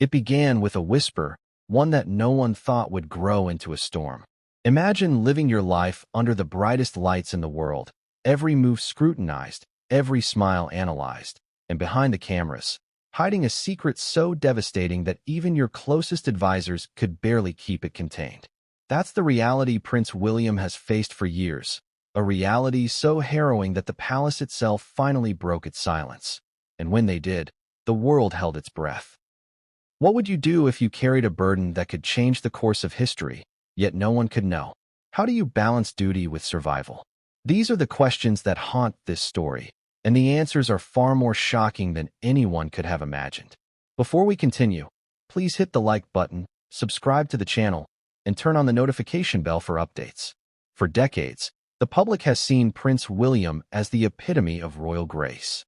It began with a whisper, one that no one thought would grow into a storm. Imagine living your life under the brightest lights in the world, every move scrutinized, every smile analyzed, and behind the cameras, hiding a secret so devastating that even your closest advisors could barely keep it contained. That's the reality Prince William has faced for years, a reality so harrowing that the palace itself finally broke its silence. And when they did, the world held its breath. What would you do if you carried a burden that could change the course of history, yet no one could know? How do you balance duty with survival? These are the questions that haunt this story, and the answers are far more shocking than anyone could have imagined. Before we continue, please hit the like button, subscribe to the channel, and turn on the notification bell for updates. For decades, the public has seen Prince William as the epitome of royal grace.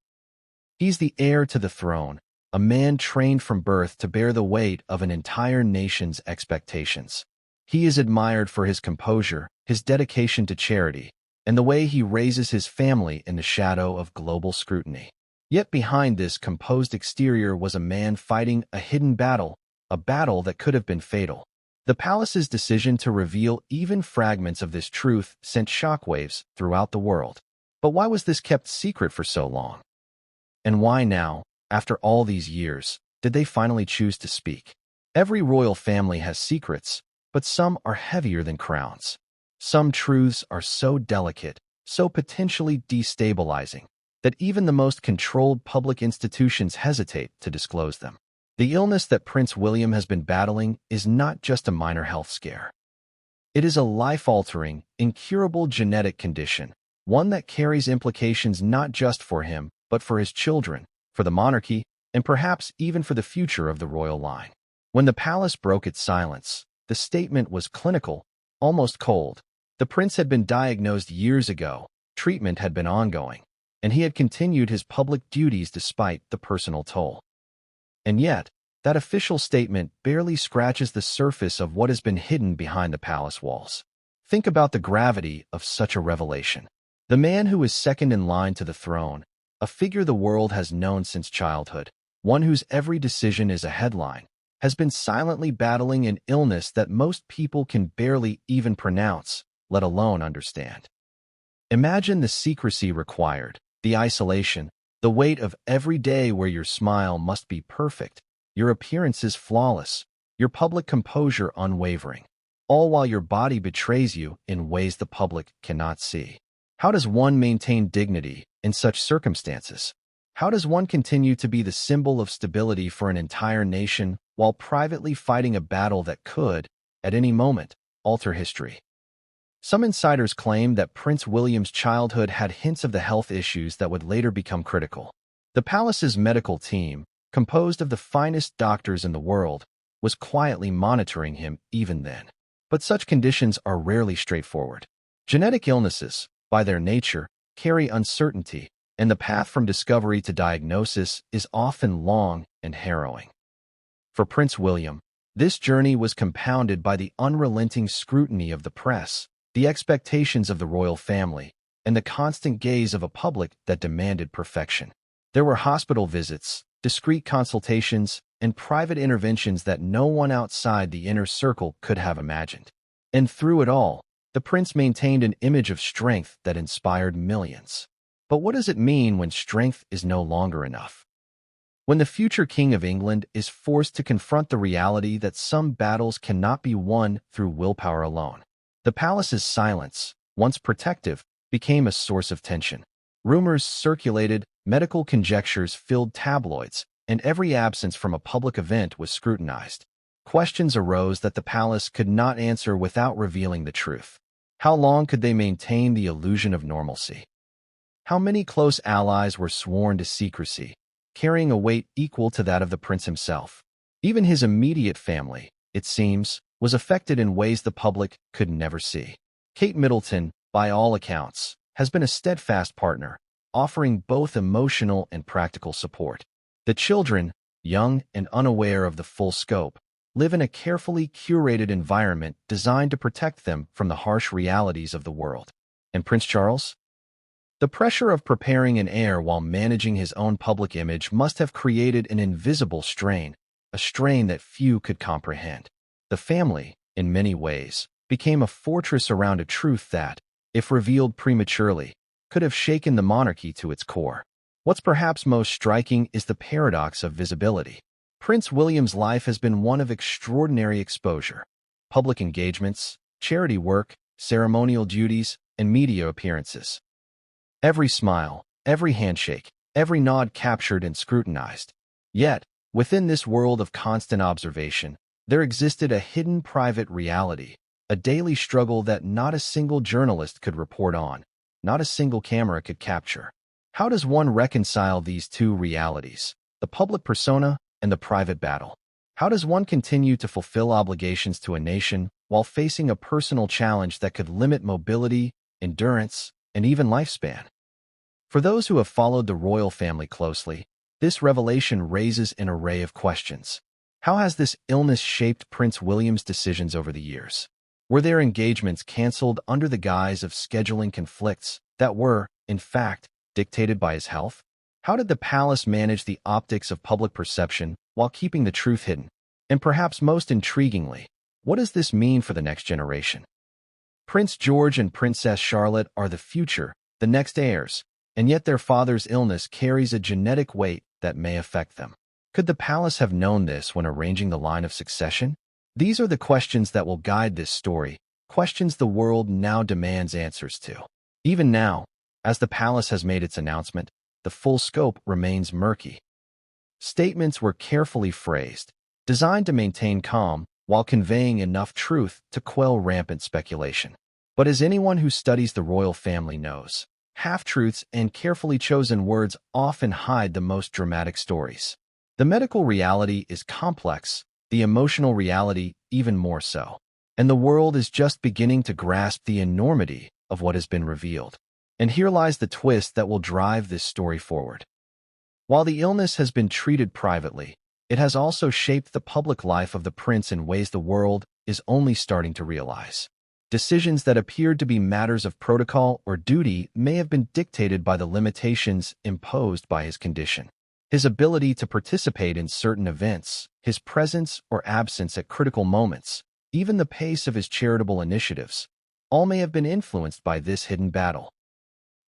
He's the heir to the throne, a man trained from birth to bear the weight of an entire nation's expectations. He is admired for his composure, his dedication to charity, and the way he raises his family in the shadow of global scrutiny. Yet behind this composed exterior was a man fighting a hidden battle, a battle that could have been fatal. The palace's decision to reveal even fragments of this truth sent shockwaves throughout the world. But why was this kept secret for so long? And why now, after all these years, did they finally choose to speak? Every royal family has secrets, but some are heavier than crowns. Some truths are so delicate, so potentially destabilizing, that even the most controlled public institutions hesitate to disclose them. The illness that Prince William has been battling is not just a minor health scare. It is a life-altering, incurable genetic condition, one that carries implications not just for him, but for his children, for the monarchy, and perhaps even for the future of the royal line. When the palace broke its silence, the statement was clinical, almost cold. The prince had been diagnosed years ago, treatment had been ongoing, and he had continued his public duties despite the personal toll. And yet, that official statement barely scratches the surface of what has been hidden behind the palace walls. Think about the gravity of such a revelation. The man who is second in line to the throne, a figure the world has known since childhood, one whose every decision is a headline, has been silently battling an illness that most people can barely even pronounce, let alone understand. Imagine the secrecy required, the isolation, the weight of every day where your smile must be perfect, your appearance is flawless, your public composure unwavering, all while your body betrays you in ways the public cannot see. How does one maintain dignity in such circumstances? How does one continue to be the symbol of stability for an entire nation while privately fighting a battle that could, at any moment, alter history? Some insiders claim that Prince William's childhood had hints of the health issues that would later become critical. The palace's medical team, composed of the finest doctors in the world, was quietly monitoring him even then. But such conditions are rarely straightforward. Genetic illnesses, by their nature, carry uncertainty, and the path from discovery to diagnosis is often long and harrowing. For Prince William, this journey was compounded by the unrelenting scrutiny of the press, the expectations of the royal family, and the constant gaze of a public that demanded perfection. There were hospital visits, discreet consultations, and private interventions that no one outside the inner circle could have imagined. And through it all, the prince maintained an image of strength that inspired millions. But what does it mean when strength is no longer enough? When the future King of England is forced to confront the reality that some battles cannot be won through willpower alone. The palace's silence, once protective, became a source of tension. Rumors circulated, medical conjectures filled tabloids, and every absence from a public event was scrutinized. Questions arose that the palace could not answer without revealing the truth. How long could they maintain the illusion of normalcy? How many close allies were sworn to secrecy, carrying a weight equal to that of the prince himself? Even his immediate family, it seems, was affected in ways the public could never see. Kate Middleton, by all accounts, has been a steadfast partner, offering both emotional and practical support. The children, young and unaware of the full scope, live in a carefully curated environment designed to protect them from the harsh realities of the world. And Prince Charles? The pressure of preparing an heir while managing his own public image must have created an invisible strain, a strain that few could comprehend. The family, in many ways, became a fortress around a truth that, if revealed prematurely, could have shaken the monarchy to its core. What's perhaps most striking is the paradox of visibility. Prince William's life has been one of extraordinary exposure. Public engagements, charity work, ceremonial duties, and media appearances. Every smile, every handshake, every nod captured and scrutinized. Yet, within this world of constant observation, there existed a hidden private reality, a daily struggle that not a single journalist could report on, not a single camera could capture. How does one reconcile these two realities, the public persona and the private battle? How does one continue to fulfill obligations to a nation while facing a personal challenge that could limit mobility, endurance, and even lifespan? For those who have followed the royal family closely, this revelation raises an array of questions. How has this illness shaped Prince William's decisions over the years? Were their engagements canceled under the guise of scheduling conflicts that were, in fact, dictated by his health? How did the palace manage the optics of public perception while keeping the truth hidden? And perhaps most intriguingly, what does this mean for the next generation? Prince George and Princess Charlotte are the future, the next heirs, and yet their father's illness carries a genetic weight that may affect them. Could the palace have known this when arranging the line of succession? These are the questions that will guide this story, questions the world now demands answers to. Even now, as the palace has made its announcement, the full scope remains murky. Statements were carefully phrased, designed to maintain calm while conveying enough truth to quell rampant speculation. But as anyone who studies the royal family knows, half-truths and carefully chosen words often hide the most dramatic stories. The medical reality is complex, the emotional reality even more so, and the world is just beginning to grasp the enormity of what has been revealed. And here lies the twist that will drive this story forward. While the illness has been treated privately, it has also shaped the public life of the prince in ways the world is only starting to realize. Decisions that appeared to be matters of protocol or duty may have been dictated by the limitations imposed by his condition. His ability to participate in certain events, his presence or absence at critical moments, even the pace of his charitable initiatives, all may have been influenced by this hidden battle.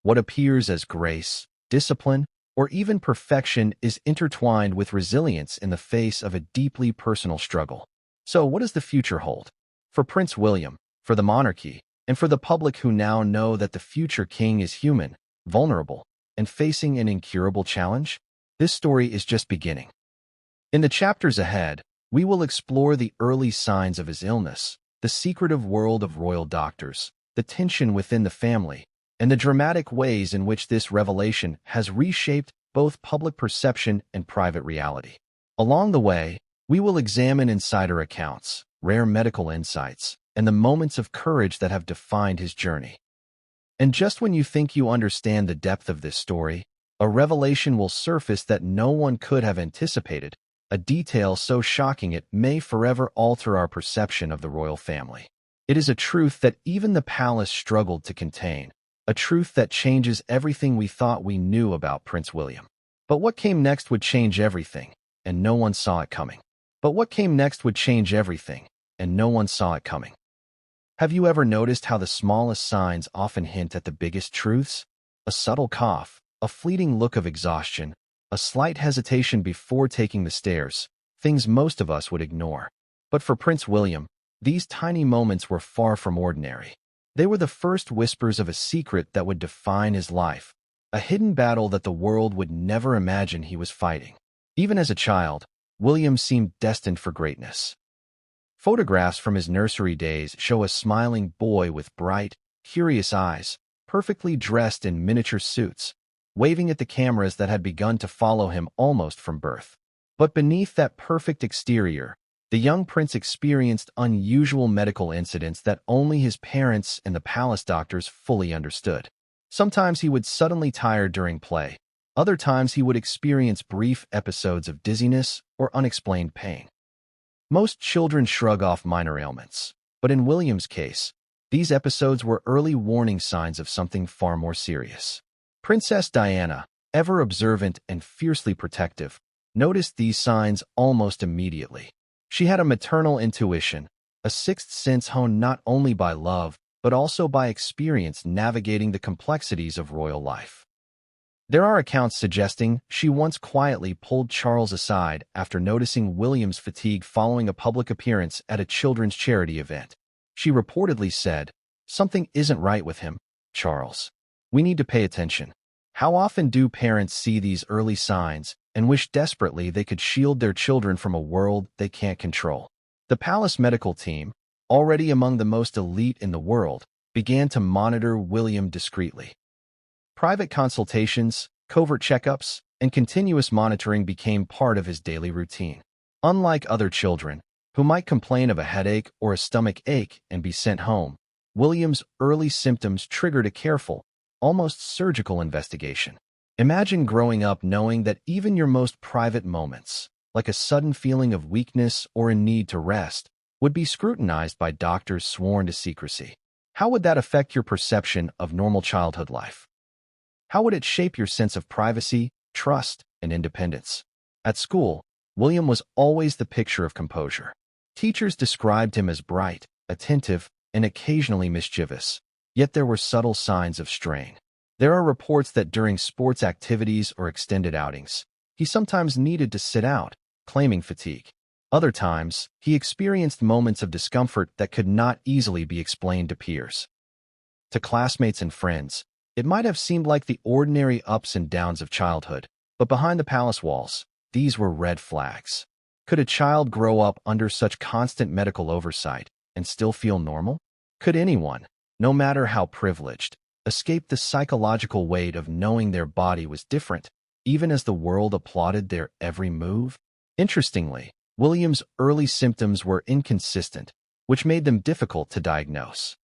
What appears as grace, discipline, or even perfection is intertwined with resilience in the face of a deeply personal struggle. So what does the future hold? For Prince William, for the monarchy, and for the public who now know that the future king is human, vulnerable, and facing an incurable challenge? This story is just beginning. In the chapters ahead, we will explore the early signs of his illness, the secretive world of royal doctors, the tension within the family, and the dramatic ways in which this revelation has reshaped both public perception and private reality. Along the way, we will examine insider accounts, rare medical insights, and the moments of courage that have defined his journey. And just when you think you understand the depth of this story, a revelation will surface that no one could have anticipated, a detail so shocking it may forever alter our perception of the royal family. It is a truth that even the palace struggled to contain, a truth that changes everything we thought we knew about Prince William. But what came next would change everything, and no one saw it coming. But what came next would change everything, and no one saw it coming. Have you ever noticed how the smallest signs often hint at the biggest truths? A subtle cough, a fleeting look of exhaustion, a slight hesitation before taking the stairs, things most of us would ignore. But for Prince William, these tiny moments were far from ordinary. They were the first whispers of a secret that would define his life, a hidden battle that the world would never imagine he was fighting. Even as a child, William seemed destined for greatness. Photographs from his nursery days show a smiling boy with bright, curious eyes, perfectly dressed in miniature suits, waving at the cameras that had begun to follow him almost from birth. But beneath that perfect exterior, the young prince experienced unusual medical incidents that only his parents and the palace doctors fully understood. Sometimes he would suddenly tire during play. Other times he would experience brief episodes of dizziness or unexplained pain. Most children shrug off minor ailments, but in William's case, these episodes were early warning signs of something far more serious. Princess Diana, ever observant and fiercely protective, noticed these signs almost immediately. She had a maternal intuition, a sixth sense honed not only by love, but also by experience navigating the complexities of royal life. There are accounts suggesting she once quietly pulled Charles aside after noticing William's fatigue following a public appearance at a children's charity event. She reportedly said, "Something isn't right with him, Charles. We need to pay attention." How often do parents see these early signs and wish desperately they could shield their children from a world they can't control? The palace medical team, already among the most elite in the world, began to monitor William discreetly. Private consultations, covert checkups, and continuous monitoring became part of his daily routine. Unlike other children, who might complain of a headache or a stomach ache and be sent home, William's early symptoms triggered a careful, almost surgical investigation. Imagine growing up knowing that even your most private moments, like a sudden feeling of weakness or a need to rest, would be scrutinized by doctors sworn to secrecy. How would that affect your perception of normal childhood life? How would it shape your sense of privacy, trust, and independence? At school, William was always the picture of composure. Teachers described him as bright, attentive, and occasionally mischievous, yet there were subtle signs of strain. There are reports that during sports activities or extended outings, he sometimes needed to sit out, claiming fatigue. Other times, he experienced moments of discomfort that could not easily be explained to peers. To classmates and friends, it might have seemed like the ordinary ups and downs of childhood, but behind the palace walls, these were red flags. Could a child grow up under such constant medical oversight and still feel normal? Could anyone, no matter how privileged, escape the psychological weight of knowing their body was different, even as the world applauded their every move? Interestingly, William's early symptoms were inconsistent, which made them difficult to diagnose.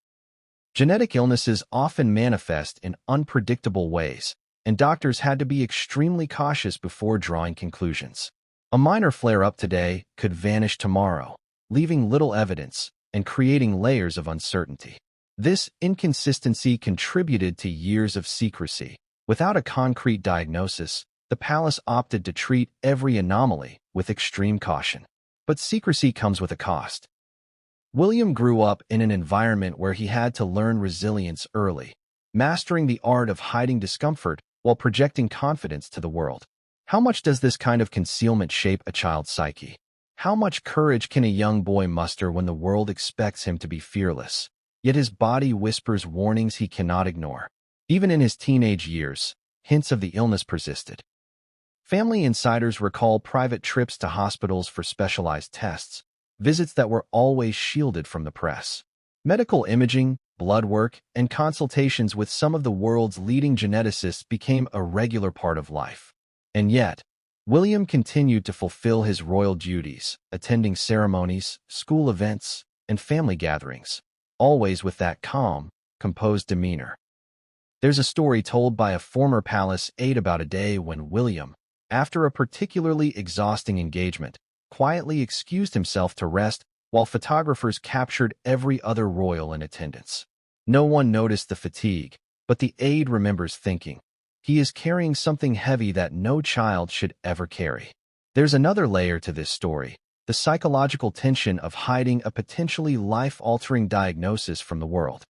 Genetic illnesses often manifest in unpredictable ways, and doctors had to be extremely cautious before drawing conclusions. A minor flare-up today could vanish tomorrow, leaving little evidence and creating layers of uncertainty. This inconsistency contributed to years of secrecy. Without a concrete diagnosis, the palace opted to treat every anomaly with extreme caution. But secrecy comes with a cost. William grew up in an environment where he had to learn resilience early, mastering the art of hiding discomfort while projecting confidence to the world. How much does this kind of concealment shape a child's psyche? How much courage can a young boy muster when the world expects him to be fearless, yet his body whispers warnings he cannot ignore? Even in his teenage years, hints of the illness persisted. Family insiders recall private trips to hospitals for specialized tests, visits that were always shielded from the press. Medical imaging, blood work, and consultations with some of the world's leading geneticists became a regular part of life. And yet, William continued to fulfill his royal duties, attending ceremonies, school events, and family gatherings, always with that calm, composed demeanor. There's a story told by a former palace aide about a day when William, after a particularly exhausting engagement, quietly excused himself to rest while photographers captured every other royal in attendance. No one noticed the fatigue, but the aide remembers thinking, "He is carrying something heavy that no child should ever carry." There's another layer to this story, the psychological tension of hiding a potentially life-altering diagnosis from the world.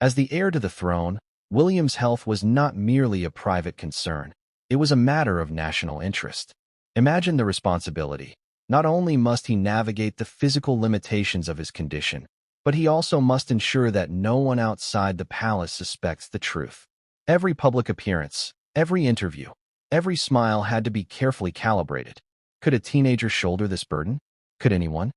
As the heir to the throne, William's health was not merely a private concern. It was a matter of national interest. Imagine the responsibility. Not only must he navigate the physical limitations of his condition, but he also must ensure that no one outside the palace suspects the truth. Every public appearance, every interview, every smile had to be carefully calibrated. Could a teenager shoulder this burden? Could anyone?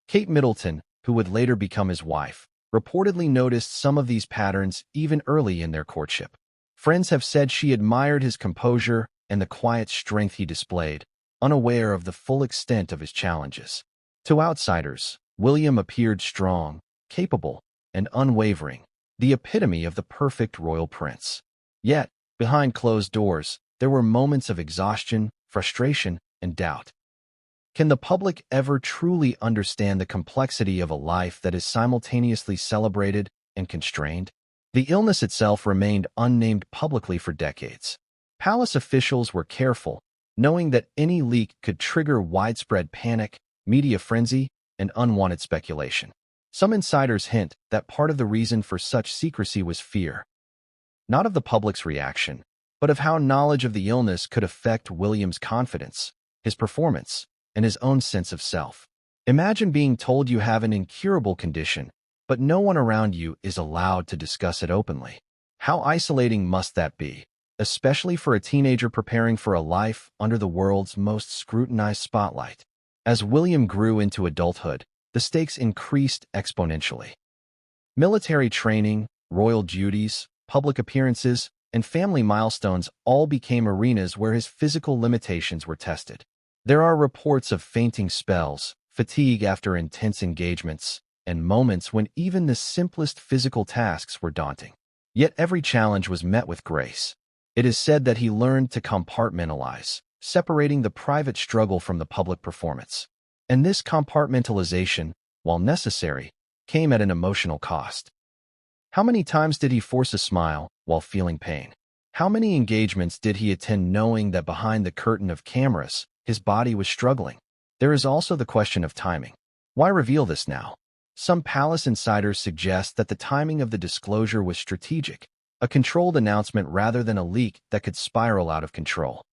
Kate Middleton, who would later become his wife, reportedly noticed some of these patterns even early in their courtship. Friends have said she admired his composure and the quiet strength he displayed, unaware of the full extent of his challenges. To outsiders, William appeared strong, capable, and unwavering, the epitome of the perfect royal prince. Yet, behind closed doors, there were moments of exhaustion, frustration, and doubt. Can the public ever truly understand the complexity of a life that is simultaneously celebrated and constrained? The illness itself remained unnamed publicly for decades. Palace officials were careful, knowing that any leak could trigger widespread panic, media frenzy, and unwanted speculation. Some insiders hint that part of the reason for such secrecy was fear, not of the public's reaction, but of how knowledge of the illness could affect William's confidence, his performance, and his own sense of self. Imagine being told you have an incurable condition, but no one around you is allowed to discuss it openly. How isolating must that be, especially for a teenager preparing for a life under the world's most scrutinized spotlight? As William grew into adulthood, the stakes increased exponentially. Military training, royal duties, public appearances, and family milestones all became arenas where his physical limitations were tested. There are reports of fainting spells, fatigue after intense engagements, and moments when even the simplest physical tasks were daunting. Yet every challenge was met with grace. It is said that he learned to compartmentalize, separating the private struggle from the public performance. And this compartmentalization, while necessary, came at an emotional cost. How many times did he force a smile while feeling pain? How many engagements did he attend knowing that behind the curtain of cameras, his body was struggling? There is also the question of timing. Why reveal this now? Some palace insiders suggest that the timing of the disclosure was strategic, a controlled announcement rather than a leak that could spiral out of control.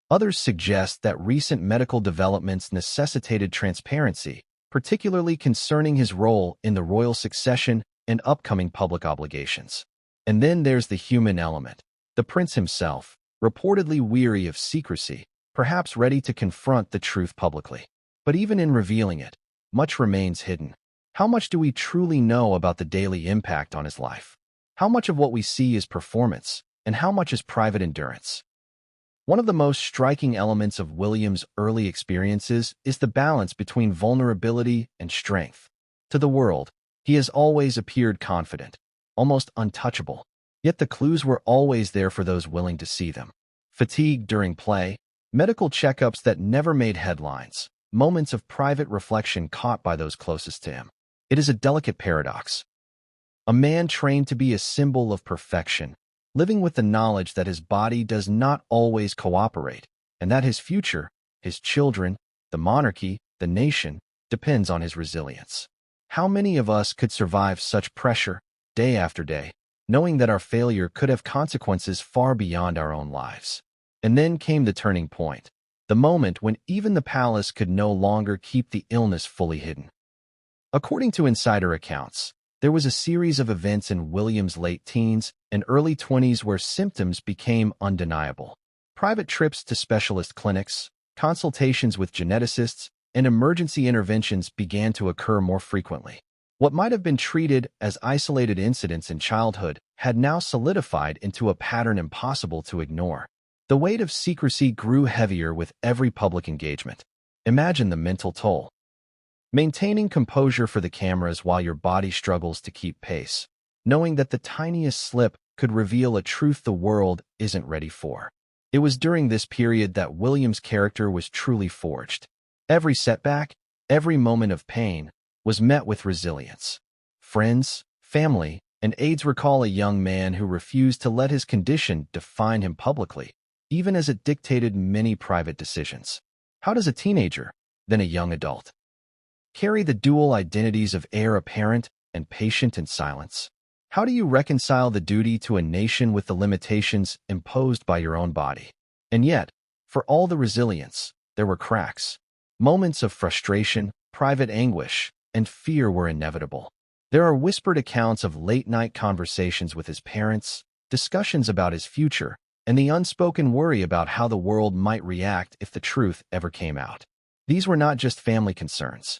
Others suggest that recent medical developments necessitated transparency, particularly concerning his role in the royal succession and upcoming public obligations. And then there's the human element. The prince himself, reportedly weary of secrecy, perhaps ready to confront the truth publicly. But even in revealing it, much remains hidden. How much do we truly know about the daily impact on his life? How much of what we see is performance, and how much is private endurance? One of the most striking elements of William's early experiences is the balance between vulnerability and strength. To the world, he has always appeared confident, almost untouchable. Yet the clues were always there for those willing to see them. Fatigue during play, medical checkups that never made headlines, moments of private reflection caught by those closest to him. It is a delicate paradox. A man trained to be a symbol of perfection, living with the knowledge that his body does not always cooperate, and that his future, his children, the monarchy, the nation, depends on his resilience. How many of us could survive such pressure, day after day, knowing that our failure could have consequences far beyond our own lives? And then came the turning point, the moment when even the palace could no longer keep the illness fully hidden. According to insider accounts, there was a series of events in William's late teens and early 20s where symptoms became undeniable. Private trips to specialist clinics, consultations with geneticists, and emergency interventions began to occur more frequently. What might have been treated as isolated incidents in childhood had now solidified into a pattern impossible to ignore. The weight of secrecy grew heavier with every public engagement. Imagine the mental toll. Maintaining composure for the cameras while your body struggles to keep pace, knowing that the tiniest slip could reveal a truth the world isn't ready for. It was during this period that William's character was truly forged. Every setback, every moment of pain, was met with resilience. Friends, family, and aides recall a young man who refused to let his condition define him publicly, even as it dictated many private decisions. How does a teenager, then a young adult, carry the dual identities of heir apparent and patient in silence? How do you reconcile the duty to a nation with the limitations imposed by your own body? And yet, for all the resilience, there were cracks. Moments of frustration, private anguish, and fear were inevitable. There are whispered accounts of late-night conversations with his parents, discussions about his future, and the unspoken worry about how the world might react if the truth ever came out. These were not just family concerns.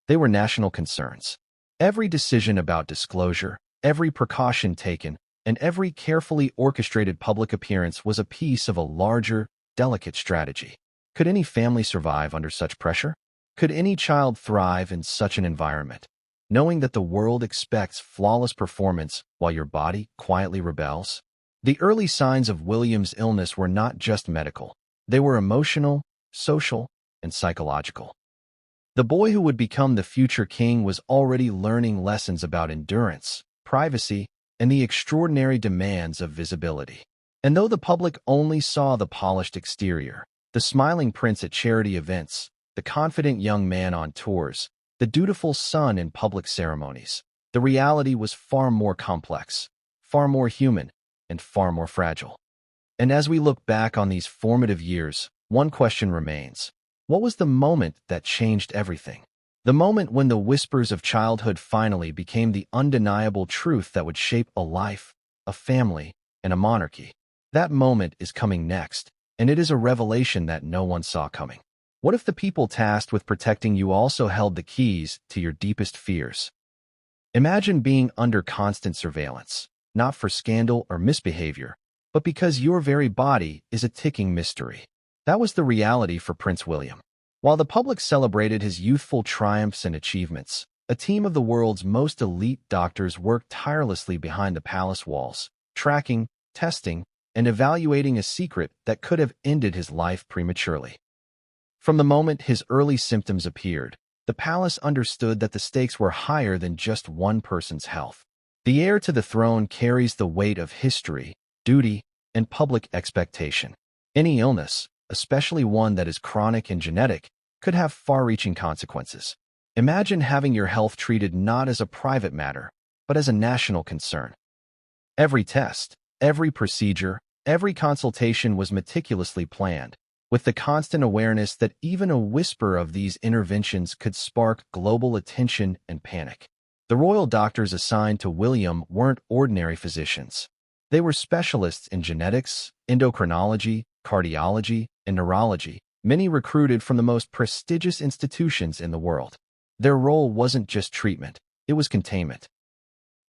They were national concerns. Every decision about disclosure, every precaution taken, and every carefully orchestrated public appearance was a piece of a larger, delicate strategy. Could any family survive under such pressure? Could any child thrive in such an environment, knowing that the world expects flawless performance while your body quietly rebels? The early signs of William's illness were not just medical. They were emotional, social, and psychological. The boy who would become the future king was already learning lessons about endurance, privacy, and the extraordinary demands of visibility. And though the public only saw the polished exterior, The smiling prince at charity events, the confident young man on tours, the dutiful son in public ceremonies. The reality was far more complex, far more human, and far more fragile. And as we look back on these formative years, one question remains. What was the moment that changed everything? The moment when the whispers of childhood finally became the undeniable truth that would shape a life, a family, and a monarchy. That moment is coming next, and it is a revelation that no one saw coming. What if the people tasked with protecting you also held the keys to your deepest fears? Imagine being under constant surveillance, not for scandal or misbehavior, but because your very body is a ticking mystery. That was the reality for Prince William. While the public celebrated his youthful triumphs and achievements, a team of the world's most elite doctors worked tirelessly behind the palace walls, tracking, testing, and evaluating a secret that could have ended his life prematurely. From the moment his early symptoms appeared, the palace understood that the stakes were higher than just one person's health. The heir to the throne carries the weight of history, duty, and public expectation. Any illness, especially one that is chronic and genetic, could have far-reaching consequences. Imagine having your health treated not as a private matter, but as a national concern. Every test, every procedure, every consultation was meticulously planned, with the constant awareness that even a whisper of these interventions could spark global attention and panic. The royal doctors assigned to William weren't ordinary physicians. They were specialists in genetics, endocrinology, cardiology, and neurology, many recruited from the most prestigious institutions in the world. Their role wasn't just treatment, it was containment.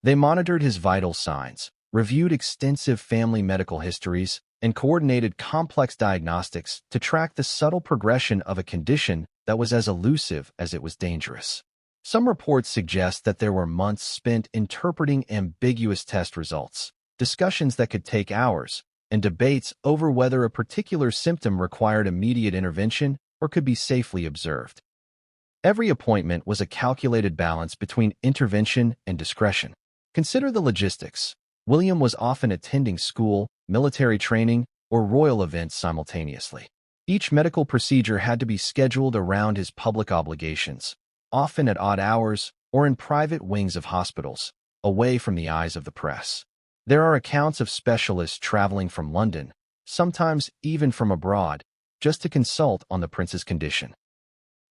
They monitored his vital signs, reviewed extensive family medical histories, and coordinated complex diagnostics to track the subtle progression of a condition that was as elusive as it was dangerous. Some reports suggest that there were months spent interpreting ambiguous test results, discussions that could take hours, and debates over whether a particular symptom required immediate intervention or could be safely observed. Every appointment was a calculated balance between intervention and discretion. Consider the logistics. William was often attending school, military training, or royal events simultaneously. Each medical procedure had to be scheduled around his public obligations, often at odd hours or in private wings of hospitals, away from the eyes of the press. There are accounts of specialists traveling from London, sometimes even from abroad, just to consult on the prince's condition.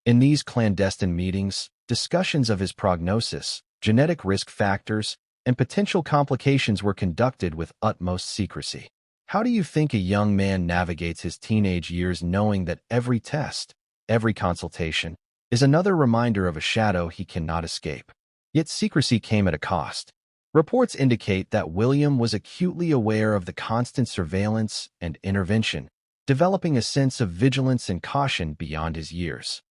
In these clandestine meetings, discussions of his prognosis, genetic risk factors, and potential complications were conducted with utmost secrecy. How do you think a young man navigates his teenage years knowing that every test, every consultation, is another reminder of a shadow he cannot escape? Yet secrecy came at a cost. Reports indicate that William was acutely aware of the constant surveillance and intervention, developing a sense of vigilance and caution beyond his years.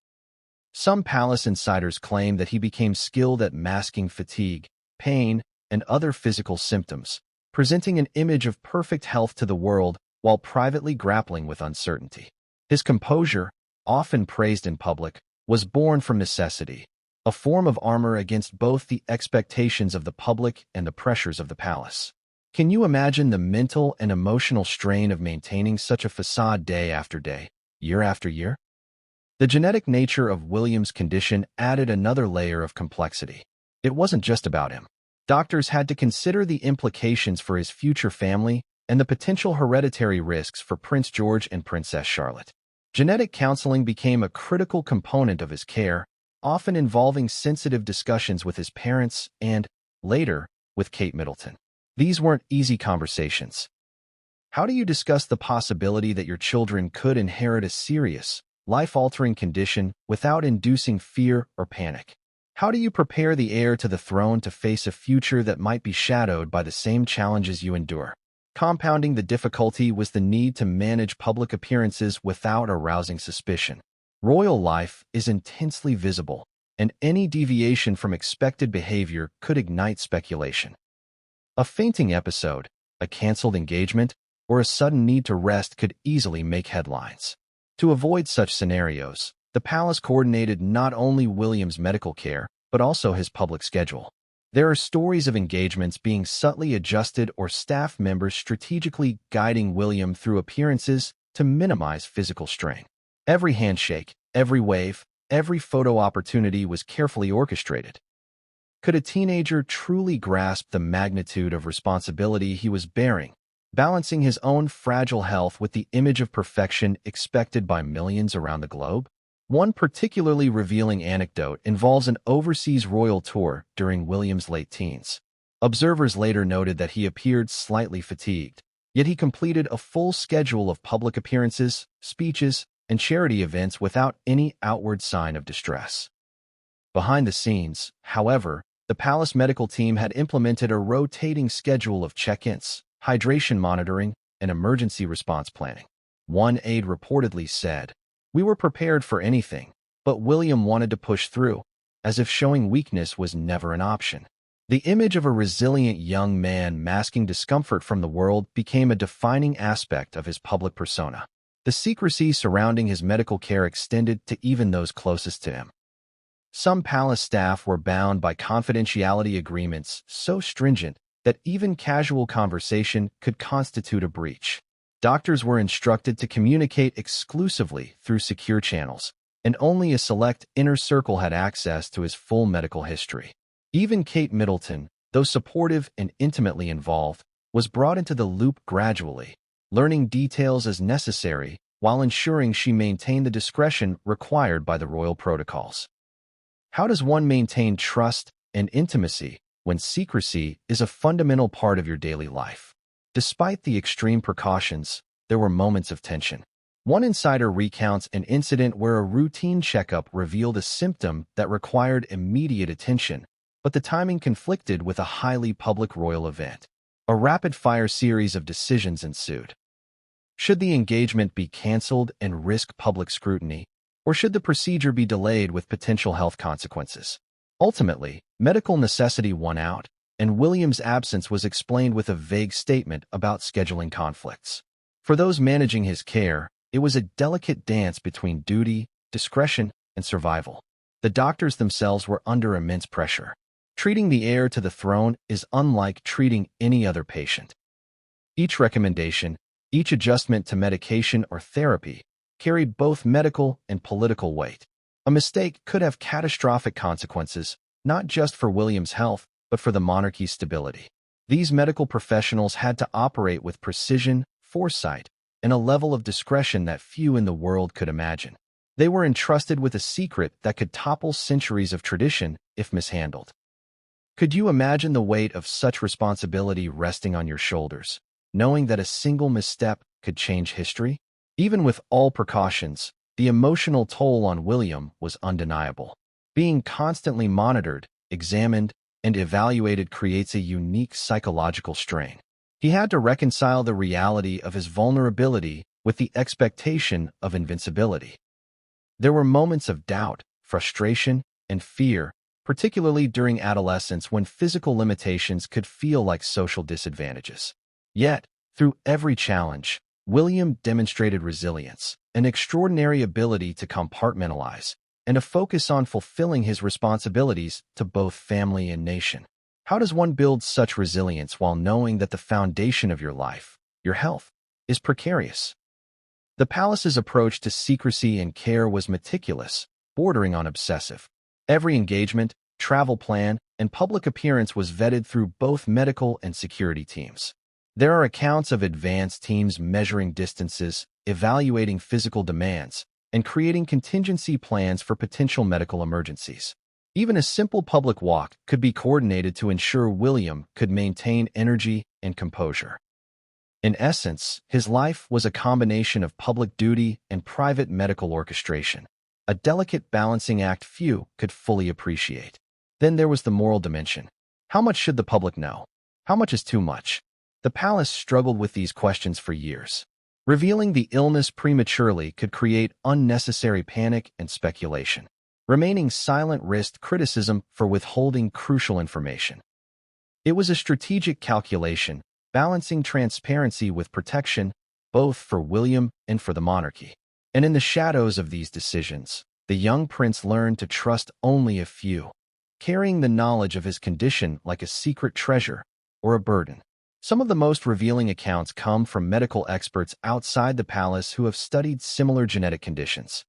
Some palace insiders claim that he became skilled at masking fatigue, pain, and other physical symptoms, presenting an image of perfect health to the world while privately grappling with uncertainty. His composure, often praised in public, was born from necessity, a form of armor against both the expectations of the public and the pressures of the palace. Can you imagine the mental and emotional strain of maintaining such a facade day after day, year after year? The genetic nature of William's condition added another layer of complexity. It wasn't just about him. Doctors had to consider the implications for his future family and the potential hereditary risks for Prince George and Princess Charlotte. Genetic counseling became a critical component of his care, often involving sensitive discussions with his parents and, later, with Kate Middleton. These weren't easy conversations. How do you discuss the possibility that your children could inherit a serious, life-altering condition without inducing fear or panic? How do you prepare the heir to the throne to face a future that might be shadowed by the same challenges you endure? Compounding the difficulty was the need to manage public appearances without arousing suspicion. Royal life is intensely visible, and any deviation from expected behavior could ignite speculation. A fainting episode, a canceled engagement, or a sudden need to rest could easily make headlines. To avoid such scenarios, the palace coordinated not only William's medical care, but also his public schedule. There are stories of engagements being subtly adjusted or staff members strategically guiding William through appearances to minimize physical strain. Every handshake, every wave, every photo opportunity was carefully orchestrated. Could a teenager truly grasp the magnitude of responsibility he was bearing, balancing his own fragile health with the image of perfection expected by millions around the globe? One particularly revealing anecdote involves an overseas royal tour during William's late teens. Observers later noted that he appeared slightly fatigued, yet he completed a full schedule of public appearances, speeches, and charity events without any outward sign of distress. Behind the scenes, however, the palace medical team had implemented a rotating schedule of check-ins, hydration monitoring, and emergency response planning. One aide reportedly said, "We were prepared for anything, but William wanted to push through, as if showing weakness was never an option." The image of a resilient young man masking discomfort from the world became a defining aspect of his public persona. The secrecy surrounding his medical care extended to even those closest to him. Some palace staff were bound by confidentiality agreements so stringent that even casual conversation could constitute a breach. Doctors were instructed to communicate exclusively through secure channels, and only a select inner circle had access to his full medical history. Even Kate Middleton, though supportive and intimately involved, was brought into the loop gradually, learning details as necessary while ensuring she maintained the discretion required by the royal protocols. How does one maintain trust and intimacy when secrecy is a fundamental part of your daily life? Despite the extreme precautions, there were moments of tension. One insider recounts an incident where a routine checkup revealed a symptom that required immediate attention, but the timing conflicted with a highly public royal event. A rapid-fire series of decisions ensued. Should the engagement be canceled and risk public scrutiny, or should the procedure be delayed with potential health consequences? Ultimately, medical necessity won out, and William's absence was explained with a vague statement about scheduling conflicts. For those managing his care, it was a delicate dance between duty, discretion, and survival. The doctors themselves were under immense pressure. Treating the heir to the throne is unlike treating any other patient. Each recommendation, each adjustment to medication or therapy, carried both medical and political weight. A mistake could have catastrophic consequences, not just for William's health, but for the monarchy's stability. These medical professionals had to operate with precision, foresight, and a level of discretion that few in the world could imagine. They were entrusted with a secret that could topple centuries of tradition if mishandled. Could you imagine the weight of such responsibility resting on your shoulders, knowing that a single misstep could change history? Even with all precautions, the emotional toll on William was undeniable. Being constantly monitored, examined, and evaluated creates a unique psychological strain. He had to reconcile the reality of his vulnerability with the expectation of invincibility. There were moments of doubt, frustration, and fear, particularly during adolescence when physical limitations could feel like social disadvantages. Yet, through every challenge, William demonstrated resilience, an extraordinary ability to compartmentalize, and a focus on fulfilling his responsibilities to both family and nation. How does one build such resilience while knowing that the foundation of your life, your health, is precarious? The palace's approach to secrecy and care was meticulous, bordering on obsessive. Every engagement, travel plan, and public appearance was vetted through both medical and security teams. There are accounts of advanced teams measuring distances, evaluating physical demands, and creating contingency plans for potential medical emergencies. Even a simple public walk could be coordinated to ensure William could maintain energy and composure. In essence, his life was a combination of public duty and private medical orchestration, a delicate balancing act few could fully appreciate. Then there was the moral dimension. How much should the public know? How much is too much? The palace struggled with these questions for years. Revealing the illness prematurely could create unnecessary panic and speculation. Remaining silent risked criticism for withholding crucial information. It was a strategic calculation, balancing transparency with protection, both for William and for the monarchy. And in the shadows of these decisions, the young prince learned to trust only a few, carrying the knowledge of his condition like a secret treasure or a burden. Some of the most revealing accounts come from medical experts outside the palace who have studied similar genetic conditions.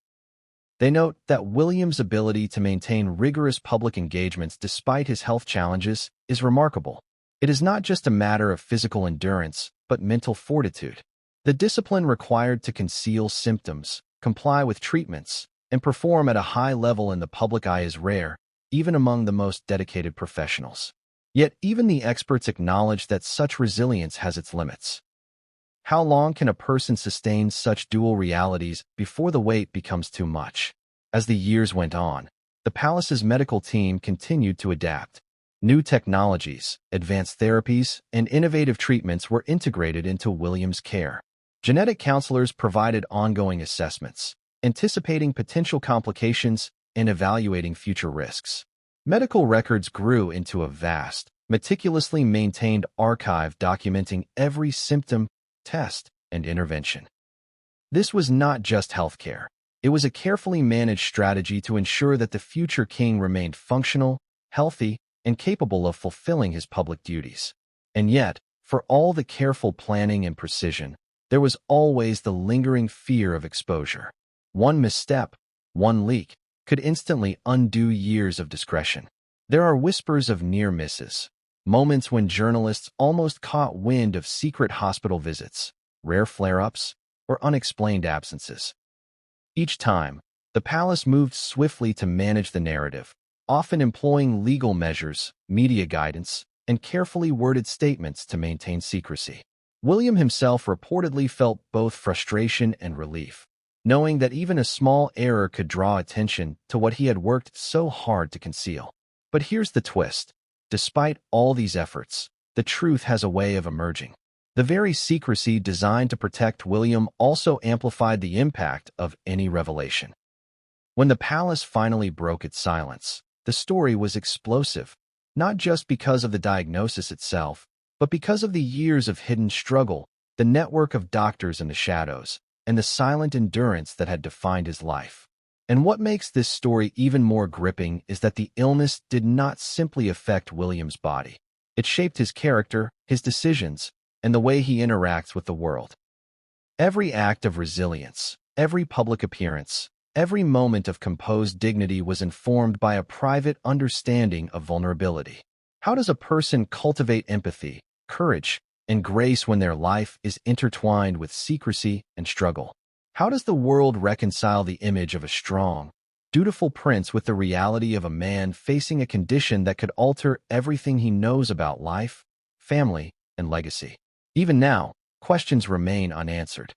They note that William's ability to maintain rigorous public engagements despite his health challenges is remarkable. It is not just a matter of physical endurance, but mental fortitude. The discipline required to conceal symptoms, comply with treatments, and perform at a high level in the public eye is rare, even among the most dedicated professionals. Yet even the experts acknowledge that such resilience has its limits. How long can a person sustain such dual realities before the weight becomes too much? As the years went on, the palace's medical team continued to adapt. New technologies, advanced therapies, and innovative treatments were integrated into William's care. Genetic counselors provided ongoing assessments, anticipating potential complications and evaluating future risks. Medical records grew into a vast, meticulously maintained archive documenting every symptom, test, and intervention. This was not just healthcare. It was a carefully managed strategy to ensure that the future king remained functional, healthy, and capable of fulfilling his public duties. And yet, for all the careful planning and precision, there was always the lingering fear of exposure. One misstep, one leak, could instantly undo years of discretion. There are whispers of near misses, moments when journalists almost caught wind of secret hospital visits, rare flare-ups, or unexplained absences. Each time, the palace moved swiftly to manage the narrative, often employing legal measures, media guidance, and carefully worded statements to maintain secrecy. William himself reportedly felt both frustration and relief, knowing that even a small error could draw attention to what he had worked so hard to conceal. But here's the twist. Despite all these efforts, the truth has a way of emerging. The very secrecy designed to protect William also amplified the impact of any revelation. When the palace finally broke its silence, the story was explosive, not just because of the diagnosis itself, but because of the years of hidden struggle, the network of doctors in the shadows, and the silent endurance that had defined his life. And what makes this story even more gripping is that the illness did not simply affect William's body. It shaped his character, his decisions, and the way he interacts with the world. Every act of resilience, every public appearance, every moment of composed dignity was informed by a private understanding of vulnerability. How does a person cultivate empathy, courage, and grace when their life is intertwined with secrecy and struggle? How does the world reconcile the image of a strong, dutiful prince with the reality of a man facing a condition that could alter everything he knows about life, family, and legacy? Even now, questions remain unanswered.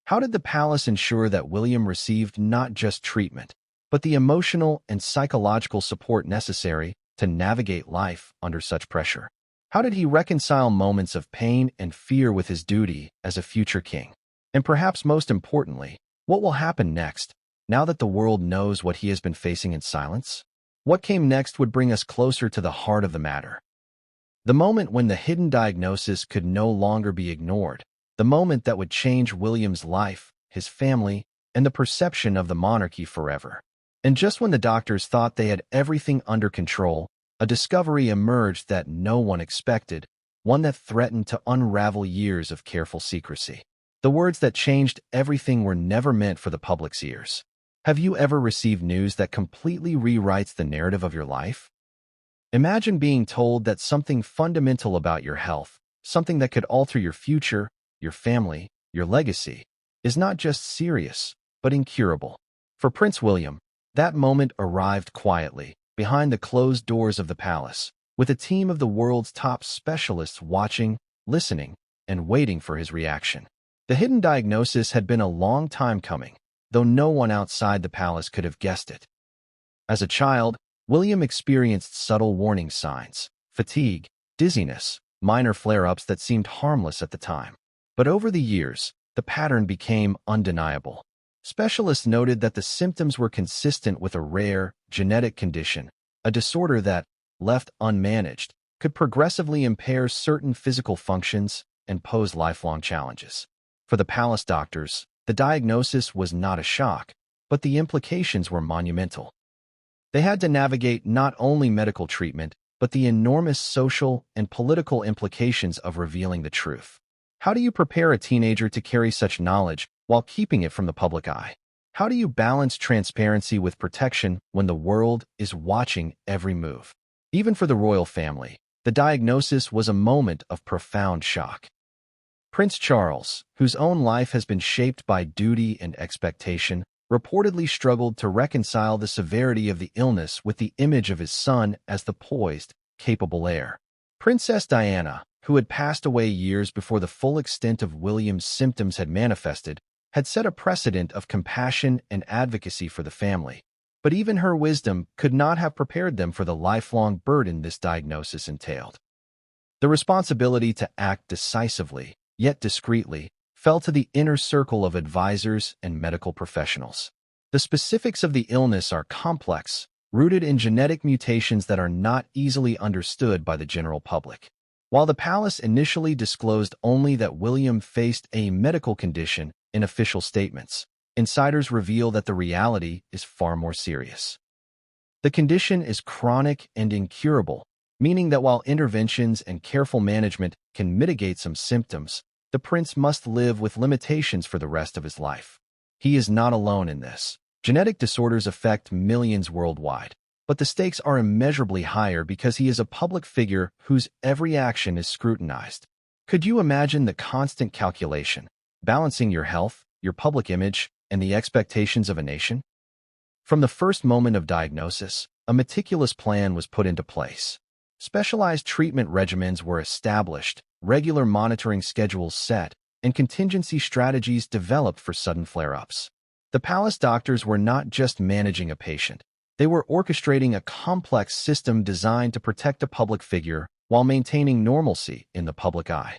How did the palace ensure that William received not just treatment, but the emotional and psychological support necessary to navigate life under such pressure? How did he reconcile moments of pain and fear with his duty as a future king? And perhaps most importantly, what will happen next, now that the world knows what he has been facing in silence? What came next would bring us closer to the heart of the matter. The moment when the hidden diagnosis could no longer be ignored, the moment that would change William's life, his family, and the perception of the monarchy forever. And just when the doctors thought they had everything under control, a discovery emerged that no one expected, one that threatened to unravel years of careful secrecy. The words that changed everything were never meant for the public's ears. Have you ever received news that completely rewrites the narrative of your life? Imagine being told that something fundamental about your health, something that could alter your future, your family, your legacy, is not just serious, but incurable. For Prince William, that moment arrived quietly, behind the closed doors of the palace, with a team of the world's top specialists watching, listening, and waiting for his reaction. The hidden diagnosis had been a long time coming, though no one outside the palace could have guessed it. As a child, William experienced subtle warning signs, fatigue, dizziness, minor flare-ups that seemed harmless at the time. But over the years, the pattern became undeniable. Specialists noted that the symptoms were consistent with a rare, genetic condition, a disorder that, left unmanaged, could progressively impair certain physical functions and pose lifelong challenges. For the palace doctors, the diagnosis was not a shock, but the implications were monumental. They had to navigate not only medical treatment, but the enormous social and political implications of revealing the truth. How do you prepare a teenager to carry such knowledge while keeping it from the public eye? How do you balance transparency with protection when the world is watching every move? Even for the royal family, the diagnosis was a moment of profound shock. Prince Charles, whose own life has been shaped by duty and expectation, reportedly struggled to reconcile the severity of the illness with the image of his son as the poised, capable heir. Princess Diana, who had passed away years before the full extent of William's symptoms had manifested, had set a precedent of compassion and advocacy for the family. But even her wisdom could not have prepared them for the lifelong burden this diagnosis entailed. The responsibility to act decisively, yet discreetly, fell to the inner circle of advisors and medical professionals. The specifics of the illness are complex, rooted in genetic mutations that are not easily understood by the general public. While the palace initially disclosed only that William faced a medical condition in official statements, insiders reveal that the reality is far more serious. The condition is chronic and incurable, meaning that while interventions and careful management can mitigate some symptoms, the prince must live with limitations for the rest of his life. He is not alone in this. Genetic disorders affect millions worldwide, but the stakes are immeasurably higher because he is a public figure whose every action is scrutinized. Could you imagine the constant calculation, balancing your health, your public image, and the expectations of a nation? From the first moment of diagnosis, a meticulous plan was put into place. Specialized treatment regimens were established, regular monitoring schedules set, and contingency strategies developed for sudden flare-ups. The palace doctors were not just managing a patient. They were orchestrating a complex system designed to protect a public figure while maintaining normalcy in the public eye.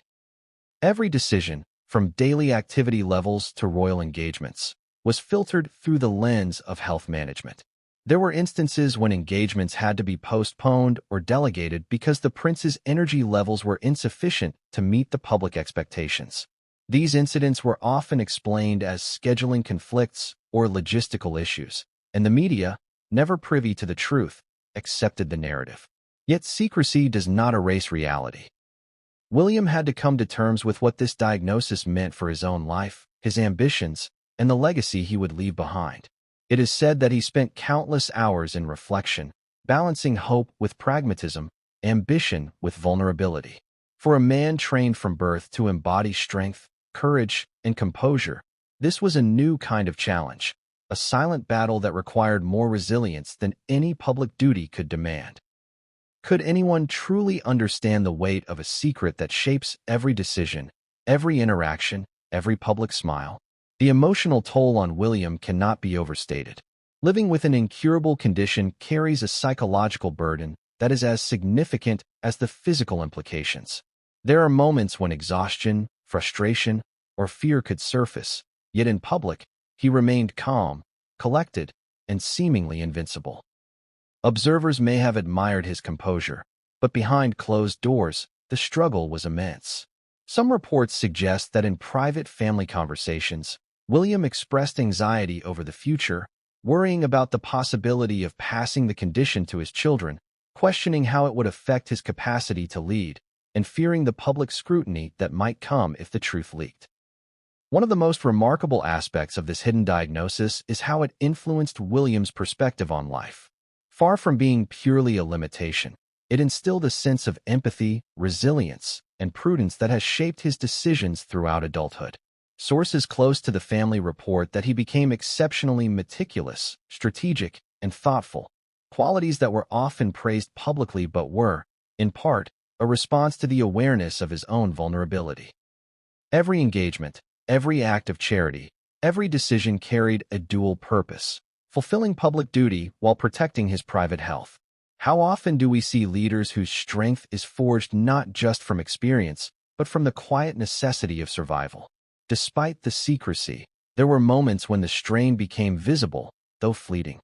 Every decision, from daily activity levels to royal engagements, was filtered through the lens of health management. There were instances when engagements had to be postponed or delegated because the prince's energy levels were insufficient to meet the public expectations. These incidents were often explained as scheduling conflicts or logistical issues, and the media, never privy to the truth, accepted the narrative. Yet secrecy does not erase reality. William had to come to terms with what this diagnosis meant for his own life, his ambitions, and the legacy he would leave behind. It is said that he spent countless hours in reflection, balancing hope with pragmatism, ambition with vulnerability. For a man trained from birth to embody strength, courage, and composure, this was a new kind of challenge, a silent battle that required more resilience than any public duty could demand. Could anyone truly understand the weight of a secret that shapes every decision, every interaction, every public smile? The emotional toll on William cannot be overstated. Living with an incurable condition carries a psychological burden that is as significant as the physical implications. There are moments when exhaustion, frustration, or fear could surface, yet in public, he remained calm, collected, and seemingly invincible. Observers may have admired his composure, but behind closed doors, the struggle was immense. Some reports suggest that in private family conversations, William expressed anxiety over the future, worrying about the possibility of passing the condition to his children, questioning how it would affect his capacity to lead, and fearing the public scrutiny that might come if the truth leaked. One of the most remarkable aspects of this hidden diagnosis is how it influenced William's perspective on life. Far from being purely a limitation, it instilled a sense of empathy, resilience, and prudence that has shaped his decisions throughout adulthood. Sources close to the family report that he became exceptionally meticulous, strategic, and thoughtful, qualities that were often praised publicly but were, in part, a response to the awareness of his own vulnerability. Every engagement, every act of charity, every decision carried a dual purpose, fulfilling public duty while protecting his private health. How often do we see leaders whose strength is forged not just from experience, but from the quiet necessity of survival? Despite the secrecy, there were moments when the strain became visible, though fleeting.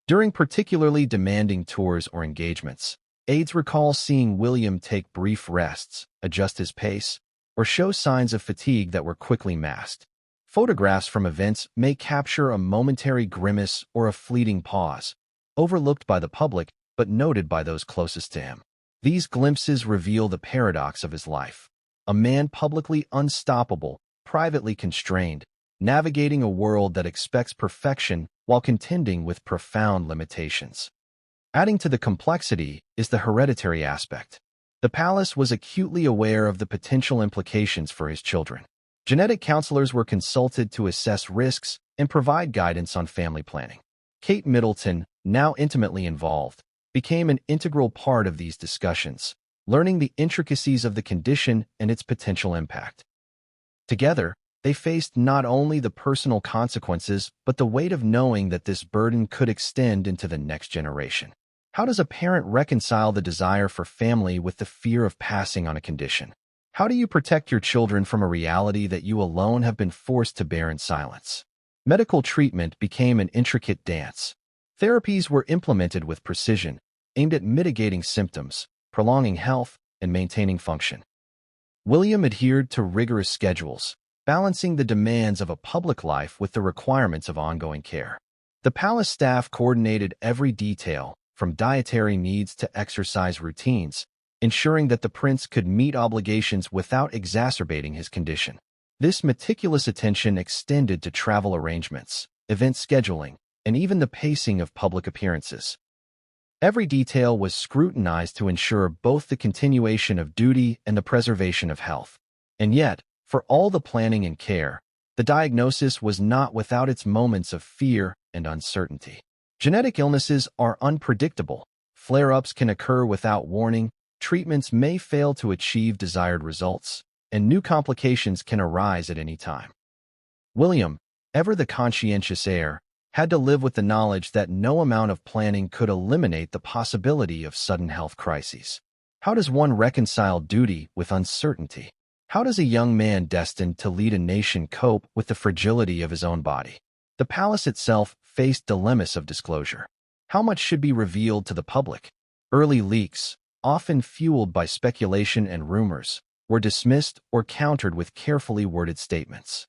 During particularly demanding tours or engagements, aides recall seeing William take brief rests, adjust his pace, or show signs of fatigue that were quickly masked. Photographs from events may capture a momentary grimace or a fleeting pause, overlooked by the public but noted by those closest to him. These glimpses reveal the paradox of his life. A man publicly unstoppable, privately constrained, navigating a world that expects perfection while contending with profound limitations. Adding to the complexity is the hereditary aspect. The palace was acutely aware of the potential implications for his children. Genetic counselors were consulted to assess risks and provide guidance on family planning. Kate Middleton, now intimately involved, became an integral part of these discussions, learning the intricacies of the condition and its potential impact. Together, they faced not only the personal consequences, but the weight of knowing that this burden could extend into the next generation. How does a parent reconcile the desire for family with the fear of passing on a condition? How do you protect your children from a reality that you alone have been forced to bear in silence? Medical treatment became an intricate dance. Therapies were implemented with precision, aimed at mitigating symptoms, prolonging health, and maintaining function. William adhered to rigorous schedules, balancing the demands of a public life with the requirements of ongoing care. The palace staff coordinated every detail, from dietary needs to exercise routines, ensuring that the prince could meet obligations without exacerbating his condition. This meticulous attention extended to travel arrangements, event scheduling, and even the pacing of public appearances. Every detail was scrutinized to ensure both the continuation of duty and the preservation of health. And yet, for all the planning and care, the diagnosis was not without its moments of fear and uncertainty. Genetic illnesses are unpredictable. Flare-ups can occur without warning, treatments may fail to achieve desired results, and new complications can arise at any time. William, ever the conscientious heir, had to live with the knowledge that no amount of planning could eliminate the possibility of sudden health crises. How does one reconcile duty with uncertainty? How does a young man destined to lead a nation cope with the fragility of his own body? The palace itself faced dilemmas of disclosure. How much should be revealed to the public? Early leaks, often fueled by speculation and rumors, were dismissed or countered with carefully worded statements.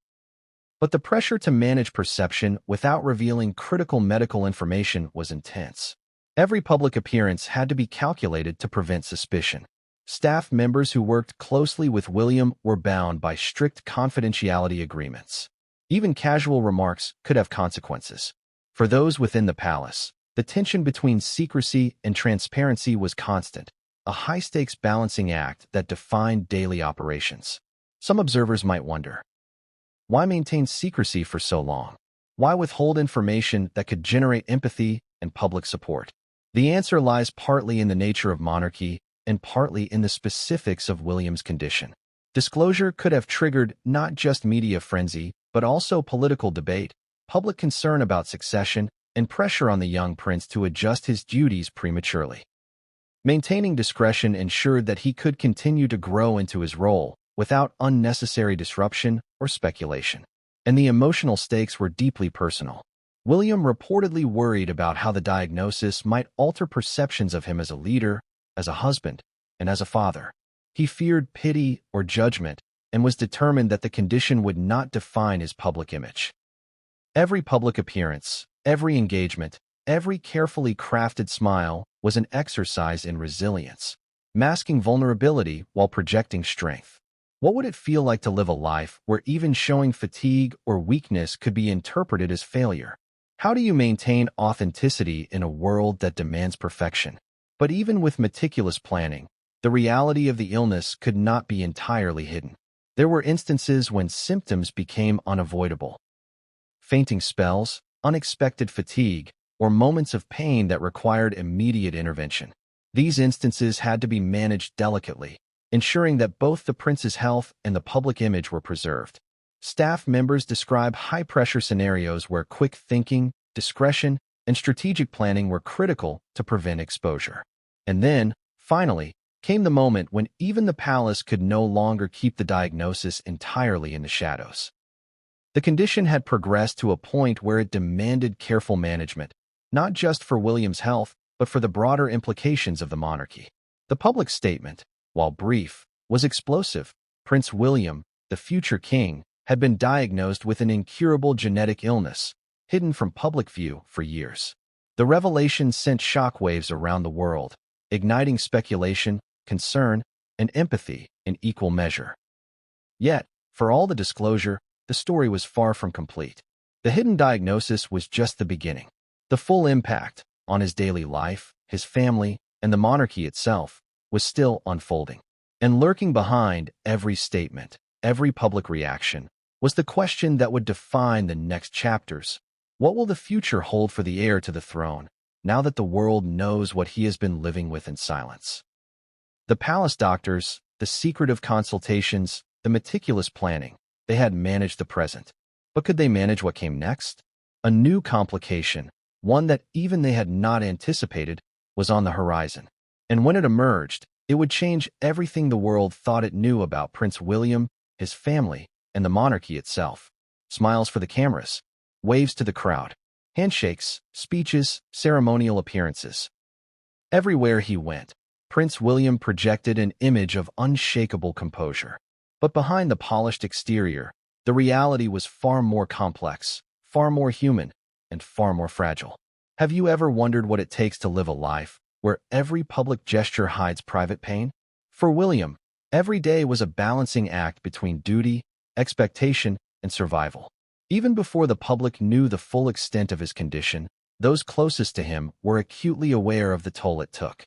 But the pressure to manage perception without revealing critical medical information was intense. Every public appearance had to be calculated to prevent suspicion. Staff members who worked closely with William were bound by strict confidentiality agreements. Even casual remarks could have consequences. For those within the palace, the tension between secrecy and transparency was constant, a high-stakes balancing act that defined daily operations. Some observers might wonder, why maintain secrecy for so long? Why withhold information that could generate empathy and public support? The answer lies partly in the nature of monarchy and partly in the specifics of William's condition. Disclosure could have triggered not just media frenzy, but also political debate, public concern about succession, and pressure on the young prince to adjust his duties prematurely. Maintaining discretion ensured that he could continue to grow into his role without unnecessary disruption or speculation. And the emotional stakes were deeply personal. William reportedly worried about how the diagnosis might alter perceptions of him as a leader, as a husband, and as a father. He feared pity or judgment and was determined that the condition would not define his public image. Every public appearance, every engagement, every carefully crafted smile was an exercise in resilience, masking vulnerability while projecting strength. What would it feel like to live a life where even showing fatigue or weakness could be interpreted as failure? How do you maintain authenticity in a world that demands perfection? But even with meticulous planning, the reality of the illness could not be entirely hidden. There were instances when symptoms became unavoidable. Fainting spells, unexpected fatigue, or moments of pain that required immediate intervention. These instances had to be managed delicately, ensuring that both the prince's health and the public image were preserved. Staff members describe high-pressure scenarios where quick thinking, discretion, and strategic planning were critical to prevent exposure. And then, finally, came the moment when even the palace could no longer keep the diagnosis entirely in the shadows. The condition had progressed to a point where it demanded careful management, not just for William's health, but for the broader implications of the monarchy. The public statement, while brief, was explosive. Prince William, the future king, had been diagnosed with an incurable genetic illness, hidden from public view for years. The revelation sent shockwaves around the world, igniting speculation, concern, and empathy in equal measure. Yet, for all the disclosure, the story was far from complete. The hidden diagnosis was just the beginning. The full impact on his daily life, his family, and the monarchy itself was still unfolding. And lurking behind every statement, every public reaction, was the question that would define the next chapters. What will the future hold for the heir to the throne, now that the world knows what he has been living with in silence? The palace doctors, the secretive consultations, the meticulous planning, they had managed the present. But could they manage what came next? A new complication, one that even they had not anticipated, was on the horizon. And when it emerged, it would change everything the world thought it knew about Prince William, his family, and the monarchy itself. Smiles for the cameras, waves to the crowd, handshakes, speeches, ceremonial appearances. Everywhere he went, Prince William projected an image of unshakable composure. But behind the polished exterior, the reality was far more complex, far more human, and far more fragile. Have you ever wondered what it takes to live a life where every public gesture hides private pain? For William, every day was a balancing act between duty, expectation, and survival. Even before the public knew the full extent of his condition, those closest to him were acutely aware of the toll it took.